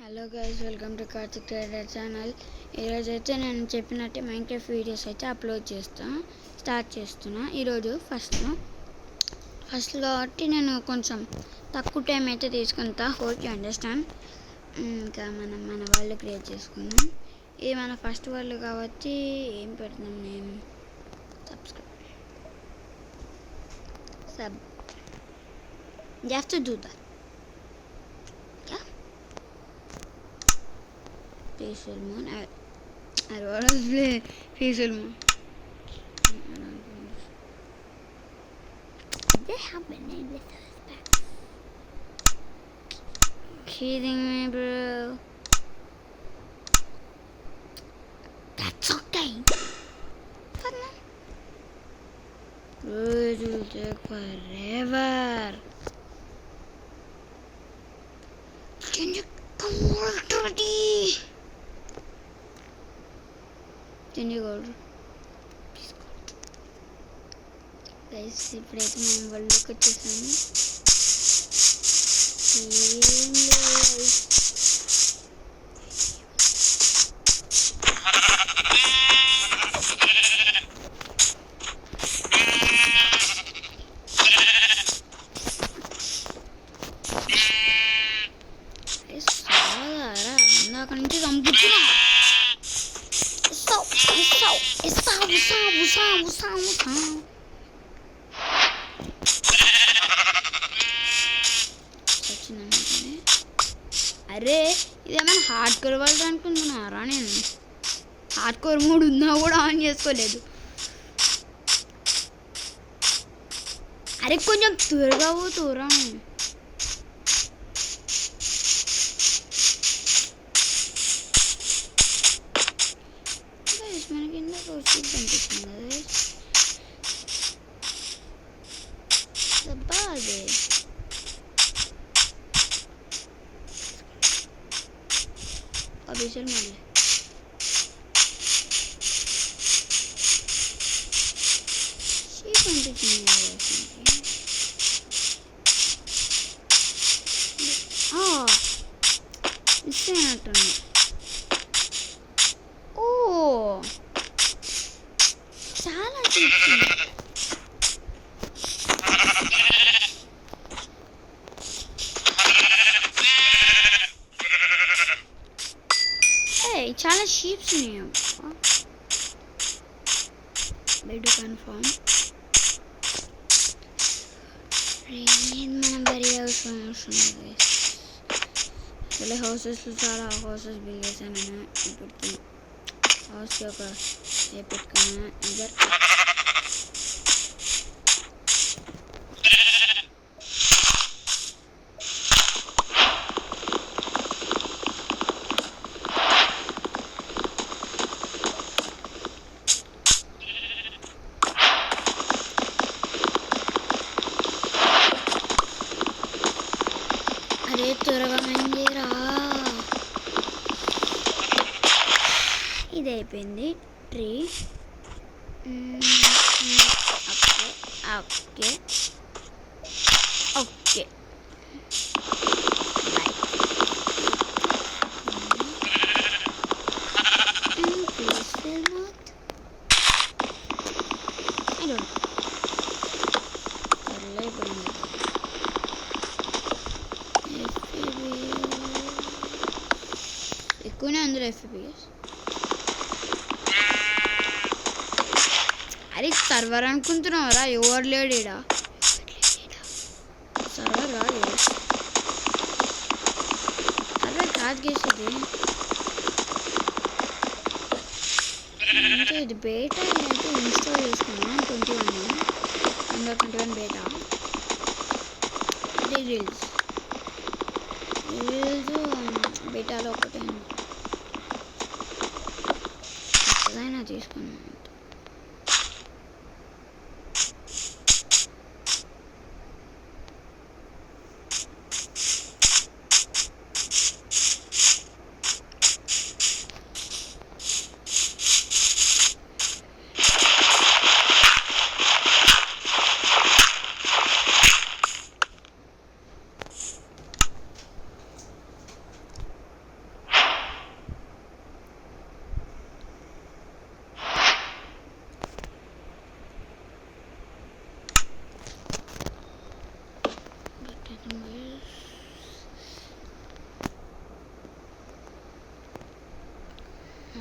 Hello guys, welcome to Karthik trader channel. ఈరోజు అయితే నేను చెప్పినట్టే మైన్క్రాఫ్ట్ వీడియోస్ అయితే అప్లోడ్ స్టార్ట్ చేస్తున్నా. ఈరోజు ఫస్ట్ కాబట్టి నేను కొంచెం తక్కువ టైం అయితే తీసుకుంటా. Hope you understand. ఇంకా మన వాళ్ళు క్రియేట్ చేసుకున్నాం. ఇది మన ఫస్ట్ వాళ్ళు కాబట్టి ఏం పెడతాం, నేను sub you have to do that. Peaceful moon. I want to play peaceful moon. They have been named with respect. Kidding me, bro? That's okay. Come on. Bro, it will take forever. Can you come already? Guys, ఇప్పుడైతే మేము వరల్డ్లోకి వచ్చేసాము. ఏం లేదు, ఇందాక నుంచి చంపుతున్నా. అరే, ఇదేమైనా hard core వాళ్ళు అనుకుంటున్నారా? నేను హార్డ్ కోర్ మూడు ఉన్నా కూడా ఆన్ చేసుకోలేదు. అరే, కొంచెం త్వరగా పోతురా. మనకి ఎందుకు కనిపిస్తుంది కదా అదే. అభిషేక్ మళ్ళీ కనిపిస్తుంది. మిస్ అయినట్టున్నా. ఓ, చాలా చాలా షీప్స్ ఉన్నాయి. Bed confirm. మనం వెరీ అవసరం వస్తుంది. అసలు చాలా హౌసెస్ బిల్డ్ చేశాను నేను. ఇప్పుడు హౌస్ ఒక పెట్టుకున్నా. ఇద్దరు త్వరగా మందిరా. ఇది అయిపోయింది ట్రీ. ఓకే ఓకే ఎక్కువనే అందరూ FPS. అరే, సర్వర్ అనుకుంటున్నావరా? ఎవరు లేడు ఈడ. సర్వర్ కాదు, సర్వర్ కాదు చేసేది. అంటే ఇది బేటా అయితే ఇన్స్టాల్ చేసుకున్నాను. 21 బేటా. అంటే రీల్స్ బేటాలో ఒకటే ఏదైనా తీసుకున్నాను.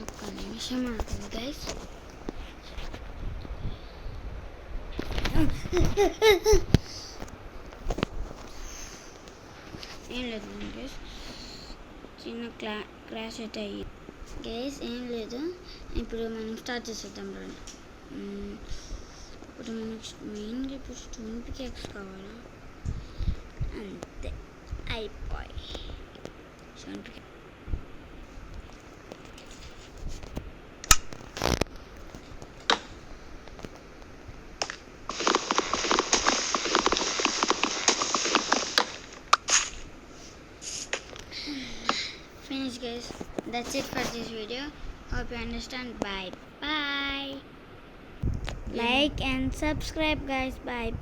ఒక్క నిమిషం ఆగండి గైస్. ఏం లేదు గైస్, చిన్న క్రాష్ అయితే అయ్యి గైస్. ఏం లేదు, ఇప్పుడు మనం స్టార్ట్ చేసేద్దాం రండి. ఇప్పుడు మనకి మెయిన్గా ఇప్పుడు స్టోన్ పికాక్స్ కావాలా, అంతే అయిపోయి stone peacock. Finish guys, that's it for this video. Hope you understand. Bye. Like and subscribe guys. Bye.